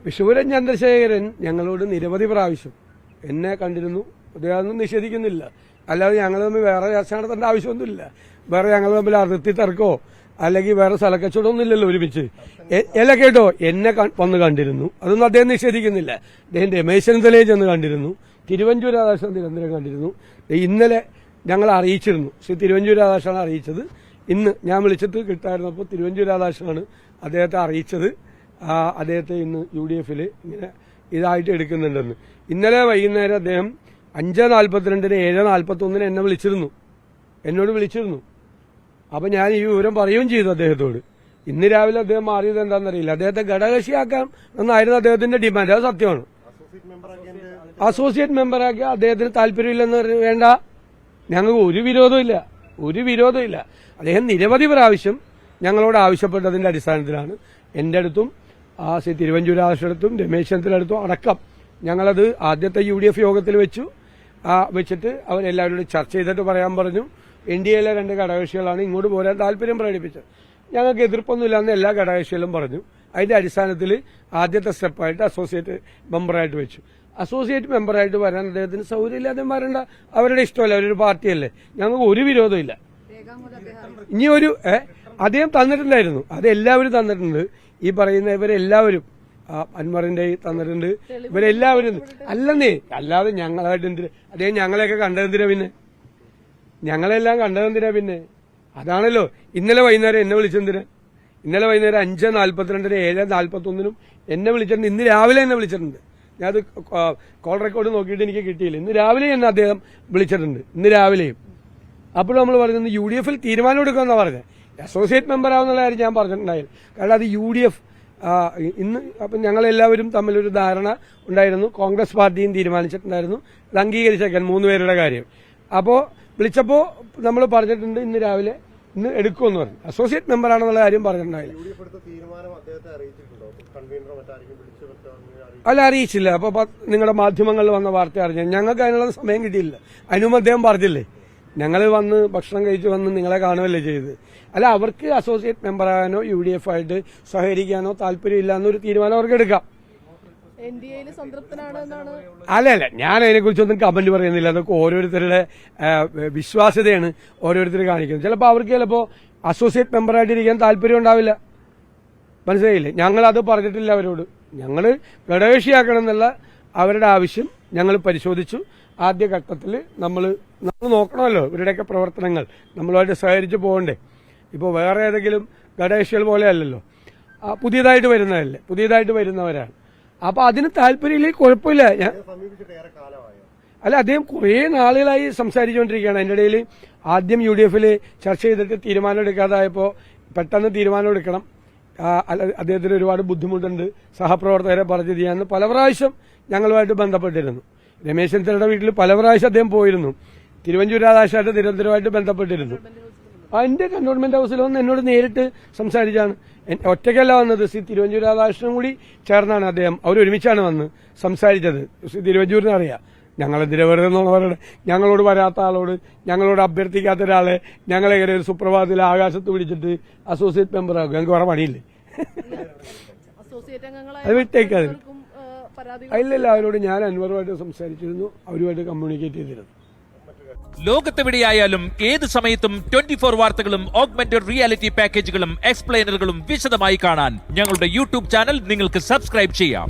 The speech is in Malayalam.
വിഷ്ണുപുരം ചന്ദ്രശേഖരൻ ഞങ്ങളോട് നിരവധി പ്രാവശ്യം എന്നെ കണ്ടിരുന്നു. അദ്ദേഹം നിഷേധിക്കുന്നില്ല. അല്ലാതെ ഞങ്ങൾ തമ്മിൽ വേറെ ചർച്ച നടത്തേണ്ട ആവശ്യമൊന്നുമില്ല. വേറെ ഞങ്ങൾ തമ്മിൽ അതിർത്തി തർക്കോ അല്ലെങ്കിൽ വേറെ സ്ഥലക്കച്ചവടമൊന്നും ഇല്ലല്ലോ ഒരുമിച്ച്. എല്ലാം കേട്ടോ, എന്നെ വന്ന് കണ്ടിരുന്നു. അതൊന്നും അദ്ദേഹം നിഷേധിക്കുന്നില്ല. അദ്ദേഹം രമേശ് ചെന്നിത്തലയെ ചെന്ന് കണ്ടിരുന്നു. തിരുവഞ്ചൂർ രാധാകൃഷ്ണൻ നിരന്തരം കണ്ടിരുന്നു. ഇന്നലെ ഞങ്ങൾ അറിയിച്ചിരുന്നു. ശ്രീ തിരുവഞ്ചൂർ രാധാകൃഷ്ണനാണ് അറിയിച്ചത്. ഇന്ന് ഞാൻ വിളിച്ചിട്ട് കിട്ടായിരുന്നപ്പോൾ തിരുവഞ്ചൂർ രാധാകൃഷ്ണനാണ് അദ്ദേഹത്തെ അറിയിച്ചത്. അദ്ദേഹത്തെ ഇന്ന് UDF ഇങ്ങനെ ഇതായിട്ട് എടുക്കുന്നുണ്ടെന്ന്. ഇന്നലെ വൈകുന്നേരം അദ്ദേഹം 5:42-ന് 7:41-ന് എന്നെ എന്നോട് വിളിച്ചിരുന്നു. അപ്പൊ ഞാൻ ഈ വിവരം പറയുകയും ചെയ്തു അദ്ദേഹത്തോട്. ഇന്ന് രാവിലെ അദ്ദേഹം മാറിയത് എന്താണെന്നറിയില്ല. അദ്ദേഹത്തെ ഘടകകക്ഷിയാക്കാം എന്നായിരുന്നു അദ്ദേഹത്തിന്റെ ഡിമാൻഡ്. അത് സത്യമാണ്. അസോസിയേറ്റ് മെമ്പറാക്കി അദ്ദേഹത്തിന് താല്പര്യമില്ലെന്ന് വേണ്ട. ഞങ്ങൾക്ക് ഒരു വിരോധമില്ല. അദ്ദേഹം നിരവധി പ്രാവശ്യം ഞങ്ങളോട് ആവശ്യപ്പെട്ടതിന്റെ അടിസ്ഥാനത്തിലാണ് എന്റെ അടുത്തും ശ്രീ തിരുവഞ്ചൂർ രാധാകൃഷ്ണനടുത്തും രമേശ് ചെന്നിത്തലടുത്തും അടക്കം ഞങ്ങളത് ആദ്യത്തെ UDF യോഗത്തിൽ വെച്ചിട്ട് അവരെല്ലാവരോടും ചർച്ച ചെയ്തിട്ട് പറയാൻ പറഞ്ഞു. NDAയിലെ 2 ഘടകകക്ഷികളാണ് ഇങ്ങോട്ട് പോരാൻ താല്പര്യം പ്രകടിപ്പിച്ചത്. ഞങ്ങൾക്ക് എതിർപ്പൊന്നുമില്ലാന്ന് എല്ലാ ഘടകകക്ഷികളും പറഞ്ഞു. അതിന്റെ അടിസ്ഥാനത്തിൽ ആദ്യത്തെ സ്റ്റെപ്പായിട്ട് അസോസിയേറ്റ് മെമ്പറായിട്ട് വെച്ചു. അസോസിയേറ്റ് മെമ്പറായിട്ട് വരാൻ അദ്ദേഹത്തിന് സൗകര്യമില്ലാതെ വരേണ്ട, അവരുടെ ഇഷ്ടമല്ല, അവരൊരു പാർട്ടിയല്ലേ. ഞങ്ങൾക്ക് ഒരു വിരോധമില്ല. ഇനി അദ്ദേഹം തന്നിട്ടുണ്ടായിരുന്നു, അത് എല്ലാവരും തന്നിട്ടുണ്ട്. ഈ പറയുന്ന ഇവരെല്ലാവരും അൻവറിന്റെ തന്നിട്ടുണ്ട്. ഇവരെല്ലാവരും അല്ലാതെ ഞങ്ങളായിട്ട് എന്തിനാ അദ്ദേഹം ഞങ്ങളെയൊക്കെ കണ്ടതെന്തിനാ പിന്നെ? ഞങ്ങളെല്ലാം കണ്ടതെന്തിനാ പിന്നെ? അതാണല്ലോ ഇന്നലെ വൈകുന്നേരം എന്നെ വിളിച്ചെന്തിനാ? ഇന്നലെ വൈകുന്നേരം 5:42-ന് 7:41-നും എന്നെ വിളിച്ചിട്ടുണ്ട്. ഇന്ന് രാവിലെ എന്നെ വിളിച്ചിട്ടുണ്ട്. ഞാനത് കോൾ റെക്കോർഡ് നോക്കിയിട്ട് എനിക്ക് കിട്ടിയില്ല. ഇന്ന് രാവിലെ എന്നെ അദ്ദേഹം വിളിച്ചിട്ടുണ്ട്. ഇന്ന് രാവിലെയും. അപ്പോൾ നമ്മൾ പറയുന്നത് UDF തീരുമാനം എടുക്കുമെന്നാണ് പറഞ്ഞത്. അസോസിയേറ്റ് മെമ്പർ ആവുന്നുള്ള കാര്യം ഞാൻ പറഞ്ഞിട്ടുണ്ടായില്ല. കാരണം അത് UDF ഇന്ന് അപ്പം ഞങ്ങളെല്ലാവരും തമ്മിലൊരു ധാരണ ഉണ്ടായിരുന്നു. കോൺഗ്രസ് പാർട്ടിയും തീരുമാനിച്ചിട്ടുണ്ടായിരുന്നു. അത് അംഗീകരിച്ചേക്കാൻ 3 പേരുടെ കാര്യം. അപ്പോൾ വിളിച്ചപ്പോൾ നമ്മൾ പറഞ്ഞിട്ടുണ്ട് ഇന്ന് രാവിലെ ഇന്ന് എടുക്കുമെന്ന് പറഞ്ഞു. അസോസിയേറ്റ് മെമ്പറാണെന്നുള്ള കാര്യം പറഞ്ഞിട്ടുണ്ടായില്ല. അല്ല, അറിയിച്ചില്ല. അപ്പൊ നിങ്ങളുടെ മാധ്യമങ്ങളിൽ വന്ന വാർത്ത അറിഞ്ഞു. ഞങ്ങൾക്ക് അതിനുള്ള സമയം കിട്ടിയില്ല. അതിനും അദ്ദേഹം പറഞ്ഞില്ലേ, ഞങ്ങൾ വന്ന് ഭക്ഷണം കഴിച്ച് വന്ന് നിങ്ങളെ കാണുമല്ലേ ചെയ്ത്. അല്ല, അവർക്ക് അസോസിയേറ്റ് മെമ്പറാകാനോ UDF ആയിട്ട് സഹകരിക്കാനോ താല്പര്യമില്ല എന്നൊരു തീരുമാനം അവർക്ക് എടുക്കാം. അല്ല, ഞാൻ അതിനെക്കുറിച്ചൊന്നും കമന്റ് പറയുന്നില്ല. അതൊക്കെ ഓരോരുത്തരുടെ വിശ്വാസ്യതയാണ് ഓരോരുത്തർ കാണിക്കുന്നത്. ചിലപ്പോൾ അസോസിയേറ്റ് മെമ്പറായിട്ടിരിക്കാൻ താല്പര്യം ഉണ്ടാവില്ല. മനസ്സിലായില്ലേ? ഞങ്ങളത് പറഞ്ഞിട്ടില്ല അവരോട്. ഞങ്ങൾ ഘടകകക്ഷിയാക്കണം എന്നുള്ള അവരുടെ ആവശ്യം ഞങ്ങൾ പരിശോധിച്ചു. ആദ്യഘട്ടത്തിൽ നമ്മൾ നോക്കണമല്ലോ ഇവരുടെയൊക്കെ പ്രവർത്തനങ്ങൾ, നമ്മളുമായിട്ട് സഹകരിച്ച് പോകണ്ടേ. ഇപ്പോൾ വേറെ ഏതെങ്കിലും ഘടകകക്ഷികൾ പോലെ അല്ലല്ലോ, പുതിയതായിട്ട് വരുന്നവരാണ്. അപ്പൊ അതിന് താല്പര്യമില്ലെങ്കിൽ കുഴപ്പമില്ല. അല്ല, അദ്ദേഹം കുറേ നാളുകളായി സംസാരിച്ചുകൊണ്ടിരിക്കുകയാണ്. അതിന്റെ ഇടയിൽ ആദ്യം UDF ചർച്ച ചെയ്തിട്ട് തീരുമാനം എടുക്കാതായപ്പോൾ പെട്ടെന്ന് തീരുമാനം എടുക്കണം, അദ്ദേഹത്തിന് ഒരുപാട് ബുദ്ധിമുട്ടുണ്ട്, സഹപ്രവർത്തകരെ പറഞ്ഞു ചെയ്യാമെന്ന് പല പ്രാവശ്യം ഞങ്ങളുമായിട്ട് ബന്ധപ്പെട്ടിരുന്നു. രമേശ് ചെന്നിത്തലയുടെ വീട്ടിൽ പല പ്രാവശ്യം അദ്ദേഹം പോയിരുന്നു. തിരുവഞ്ചൂർ രാധാകൃഷ്ണനായിട്ട് നിരന്തരമായിട്ട് ബന്ധപ്പെട്ടിരുന്നു. അതിന്റെ കന്റോൺമെന്റ് ഹൗസിൽ വന്ന് എന്നോട് നേരിട്ട് സംസാരിച്ചാണ്. ഒറ്റയ്ക്കല്ല വന്നത്, ശ്രീ തിരുവഞ്ചൂർ രാധാകൃഷ്ണനും കൂടി ചേർന്നാണ് അവരൊരുമിച്ചാണ് വന്ന് സംസാരിച്ചത്. ശ്രീ തിരുവഞ്ചൂരിനെ അറിയാം. ഞങ്ങളെന്തിനാ വെറുതെ എന്നുള്ളവരുടെ ഞങ്ങളോട് വരാത്ത ആളോട്, ഞങ്ങളോട് അഭ്യർത്ഥിക്കാത്ത ഒരാളെ ഞങ്ങളെങ്ങനെ ഒരു സുപ്രഭാതത്തിൽ ആകാശത്ത് പിടിച്ചിട്ട് അസോസിയേറ്റ് മെമ്പർ ആകും? ഞങ്ങൾക്ക് വേറെ പണിയില്ലേ? അത് വിട്ടേക്കത്. ഇല്ലല്ല, അവരോട് ഞാൻ അൻവറുമായിട്ട് സംസാരിച്ചിരുന്നു, അവരുമായിട്ട് കമ്മ്യൂണിക്കേറ്റ് ചെയ്തിരുന്നു. ലോകത്തെവിടെയായാലും ഏത് സമയത്തും 24 വാർത്തകളും ഓഗ്മെന്റഡ് റിയാലിറ്റി പാക്കേജുകളും എക്സ്പ്ലെയിനറുകളും വിശദമായി കാണാൻ ഞങ്ങളുടെ YouTube ചാനൽ നിങ്ങൾക്ക് സബ്സ്ക്രൈബ് ചെയ്യാം.